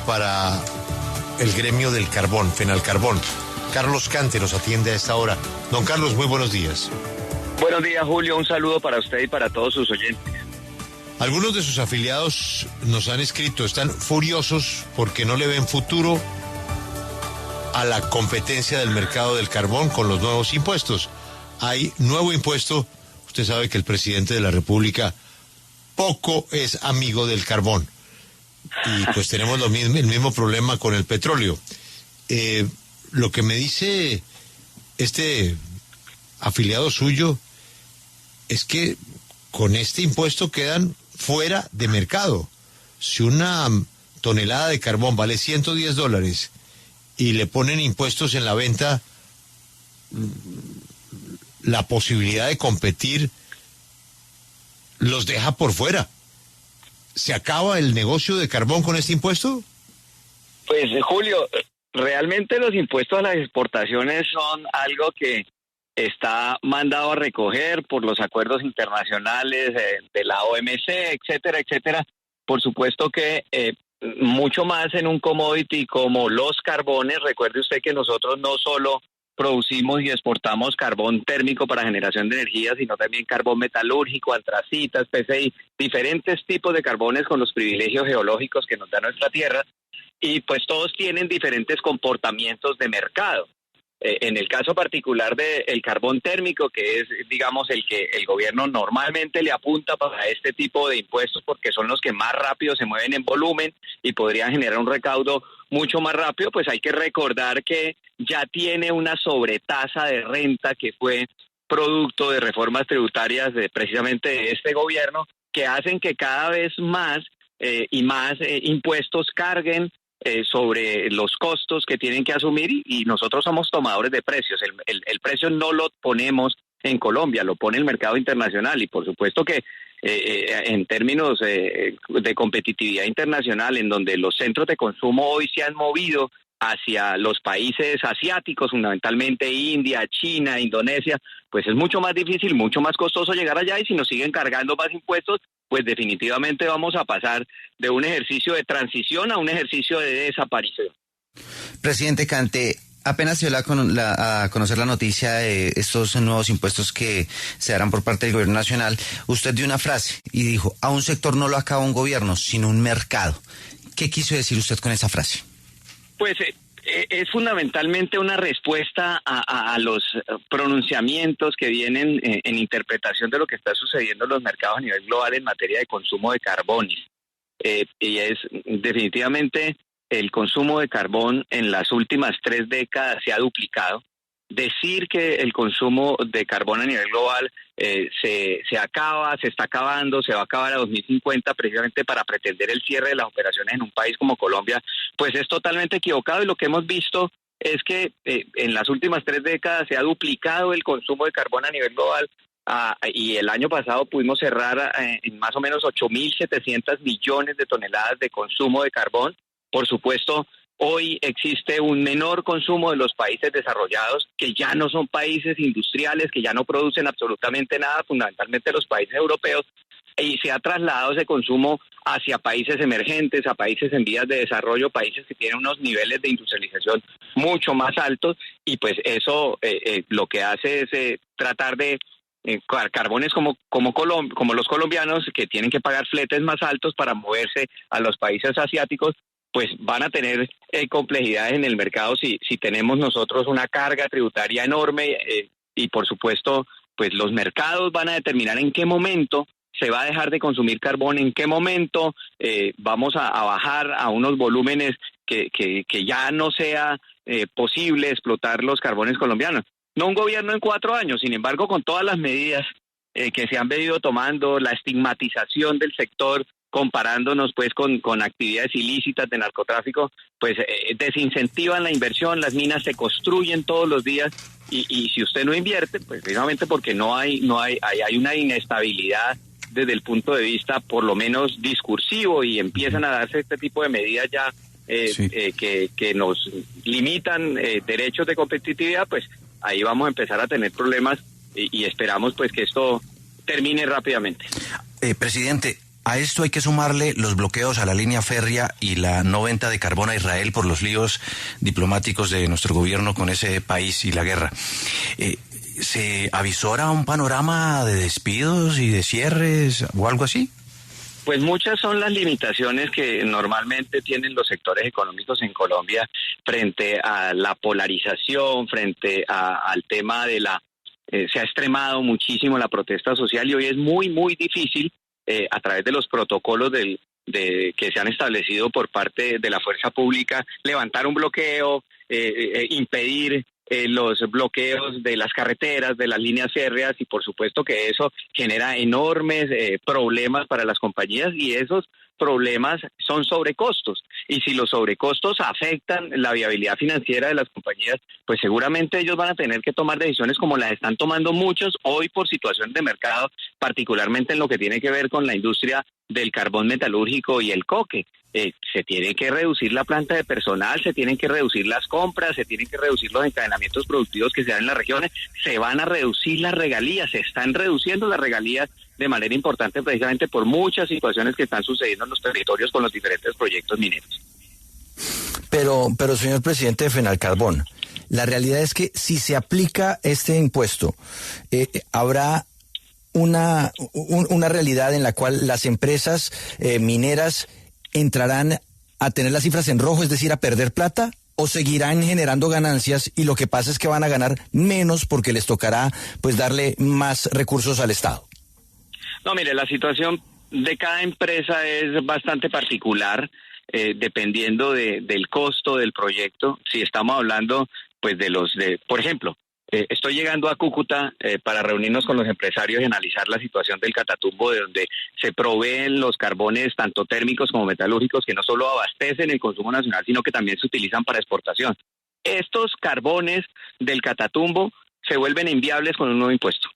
para el gremio del carbón, Fenalcarbón. Carlos Cante nos atiende a esta hora. Don Carlos, muy buenos días. Buenos días, Julio. Un saludo para usted y para todos sus oyentes. Algunos de sus afiliados nos han escrito, están furiosos porque no le ven futuro a la competencia del mercado del carbón con los nuevos impuestos. Hay nuevo impuesto. Usted sabe que el presidente de la República poco es amigo del carbón. Y pues tenemos el mismo problema con el petróleo. Lo que me dice este afiliado suyo es que con este impuesto quedan fuera de mercado. Si una tonelada de carbón vale $110 y le ponen impuestos en la venta, la posibilidad de competir los deja por fuera. ¿Se acaba el negocio de carbón con este impuesto? Pues, Julio, realmente los impuestos a las exportaciones son algo que está mandado a recoger por los acuerdos internacionales de la OMC, etcétera, etcétera. Por supuesto que mucho más en un commodity como los carbones. Recuerde usted que nosotros no solo producimos y exportamos carbón térmico para generación de energía, sino también carbón metalúrgico, antracitas, PCI, diferentes tipos de carbones con los privilegios geológicos que nos da nuestra tierra, y pues todos tienen diferentes comportamientos de mercado. En el caso particular del carbón térmico, que es, digamos, el que el gobierno normalmente le apunta para este tipo de impuestos, porque son los que más rápido se mueven en volumen y podrían generar un recaudo mucho más rápido, pues hay que recordar que ya tiene una sobretasa de renta que fue producto de reformas tributarias precisamente de este gobierno, que hacen que cada vez más y más impuestos carguen sobre los costos que tienen que asumir, y nosotros somos tomadores de precios. El precio no lo ponemos en Colombia, lo pone el mercado internacional, y por supuesto que en términos de competitividad internacional, en donde los centros de consumo hoy se han movido hacia los países asiáticos, fundamentalmente India, China, Indonesia, pues es mucho más difícil, mucho más costoso llegar allá, y si nos siguen cargando más impuestos, pues definitivamente vamos a pasar de un ejercicio de transición a un ejercicio de desaparición. Presidente Cante, apenas se dio a conocer la noticia de estos nuevos impuestos que se darán por parte del gobierno nacional. Usted dio una frase y dijo, a un sector no lo acaba un gobierno, sino un mercado. ¿Qué quiso decir usted con esa frase? Pues es fundamentalmente una respuesta a los pronunciamientos que vienen en interpretación de lo que está sucediendo en los mercados a nivel global en materia de consumo de carbones. Y es definitivamente el consumo de carbón en las últimas 3 décadas se ha duplicado. Decir que el consumo de carbón a nivel global se está acabando, se va a acabar a 2050 precisamente para pretender el cierre de las operaciones en un país como Colombia, pues es totalmente equivocado, y lo que hemos visto es que en las últimas 3 décadas se ha duplicado el consumo de carbón a nivel global, y el año pasado pudimos cerrar en más o menos 8.700 millones de toneladas de consumo de carbón. Por supuesto, hoy existe un menor consumo de los países desarrollados, que ya no son países industriales, que ya no producen absolutamente nada, fundamentalmente los países europeos, y se ha trasladado ese consumo hacia países emergentes, a países en vías de desarrollo, países que tienen unos niveles de industrialización mucho más altos, y pues eso lo que hace es tratar de carbones como los colombianos, que tienen que pagar fletes más altos para moverse a los países asiáticos, pues van a tener complejidades en el mercado si tenemos nosotros una carga tributaria enorme, y por supuesto pues los mercados van a determinar en qué momento se va a dejar de consumir carbón, en qué momento vamos a bajar a unos volúmenes que ya no sea posible explotar los carbones colombianos. No un gobierno en 4 años, sin embargo, con todas las medidas que se han venido tomando, la estigmatización del sector, comparándonos pues con actividades ilícitas de narcotráfico, pues desincentivan la inversión, las minas se construyen todos los días, y si usted no invierte, pues precisamente porque hay una inestabilidad desde el punto de vista por lo menos discursivo, y empiezan a darse este tipo de medidas ya que nos limitan derechos de competitividad, pues ahí vamos a empezar a tener problemas, y esperamos pues que esto termine rápidamente. Presidente, A esto hay que sumarle los bloqueos a la línea férrea y la no venta de carbón a Israel por los líos diplomáticos de nuestro gobierno con ese país y la guerra. ¿Se avisora un panorama de despidos y de cierres o algo así? Pues muchas son las limitaciones que normalmente tienen los sectores económicos en Colombia frente a la polarización, frente al tema de se ha extremado muchísimo la protesta social y hoy es muy, muy difícil a través de los protocolos que se han establecido por parte de la fuerza pública levantar un bloqueo, impedir los bloqueos de las carreteras, de las líneas férreas y por supuesto que eso genera enormes problemas para las compañías y esos problemas son sobrecostos y si los sobrecostos afectan la viabilidad financiera de las compañías, pues seguramente ellos van a tener que tomar decisiones como las están tomando muchos hoy por situación de mercado, particularmente en lo que tiene que ver con la industria del carbón metalúrgico y el coque. Se tiene que reducir la planta de personal, se tienen que reducir las compras, se tienen que reducir los encadenamientos productivos que se dan en las regiones, se van a reducir las regalías, se están reduciendo las regalías de manera importante precisamente por muchas situaciones que están sucediendo en los territorios con los diferentes proyectos mineros. Pero señor presidente de Fenalcarbón, la realidad es que si se aplica este impuesto, habrá una realidad en la cual las empresas mineras entrarán a tener las cifras en rojo, es decir, a perder plata, o seguirán generando ganancias y lo que pasa es que van a ganar menos porque les tocará pues darle más recursos al Estado. No, mire, la situación de cada empresa es bastante particular, dependiendo del costo del proyecto. Si estamos hablando, pues por ejemplo, estoy llegando a Cúcuta para reunirnos con los empresarios y analizar la situación del Catatumbo, de donde se proveen los carbones tanto térmicos como metalúrgicos que no solo abastecen el consumo nacional, sino que también se utilizan para exportación. Estos carbones del Catatumbo se vuelven inviables con un nuevo impuesto.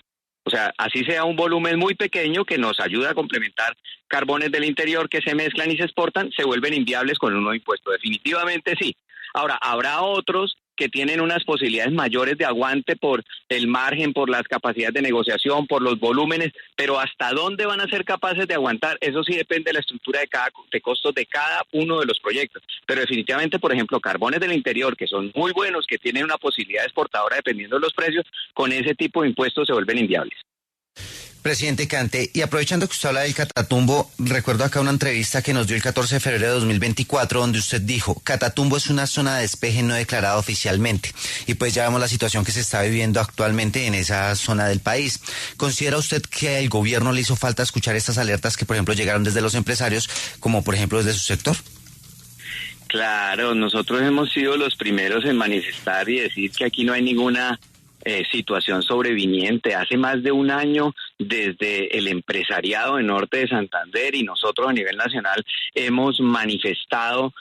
O sea, así sea un volumen muy pequeño que nos ayuda a complementar carbones del interior que se mezclan y se exportan, se vuelven inviables con un nuevo impuesto. Definitivamente sí. Ahora, habrá otros que tienen unas posibilidades mayores de aguante por el margen, por las capacidades de negociación, por los volúmenes, pero hasta dónde van a ser capaces de aguantar, eso sí depende de la estructura de costos de cada uno de los proyectos. Pero definitivamente, por ejemplo, carbones del interior, que son muy buenos, que tienen una posibilidad exportadora dependiendo de los precios, con ese tipo de impuestos se vuelven inviables. Presidente Cante, y aprovechando que usted habla del Catatumbo, recuerdo acá una entrevista que nos dio el 14 de febrero de 2024, donde usted dijo, Catatumbo es una zona de despeje no declarada oficialmente, y pues ya vemos la situación que se está viviendo actualmente en esa zona del país. ¿Considera usted que al gobierno le hizo falta escuchar estas alertas que, por ejemplo, llegaron desde los empresarios, como por ejemplo desde su sector? Claro, nosotros hemos sido los primeros en manifestar y decir que aquí no hay ninguna situación sobreviniente. Hace más de un año, desde el empresariado en Norte de Santander y nosotros a nivel nacional hemos manifestado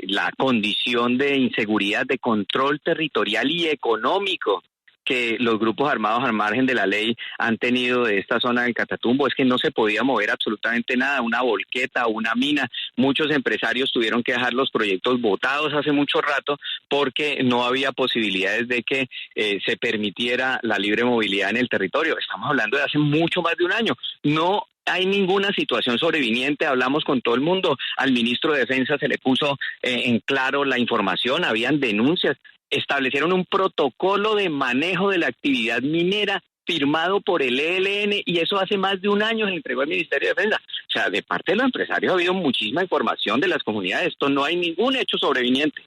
la condición de inseguridad, de control territorial y económico que los grupos armados al margen de la ley han tenido de esta zona del Catatumbo. Es que no se podía mover absolutamente nada, una volqueta, una mina. Muchos empresarios tuvieron que dejar los proyectos botados hace mucho rato porque no había posibilidades de que se permitiera la libre movilidad en el territorio. Estamos hablando de hace mucho más de un año. No hay ninguna situación sobreviniente, hablamos con todo el mundo, al ministro de Defensa se le puso en claro la información, habían denuncias, establecieron un protocolo de manejo de la actividad minera firmado por el ELN y eso hace más de un año se le entregó al Ministerio de Defensa. O sea, de parte de los empresarios ha habido muchísima información de las comunidades, esto no hay ningún hecho sobreviniente.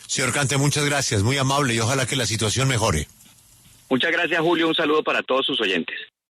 Señor Cante, muchas gracias, muy amable y ojalá que la situación mejore. Muchas gracias, Julio, un saludo para todos sus oyentes.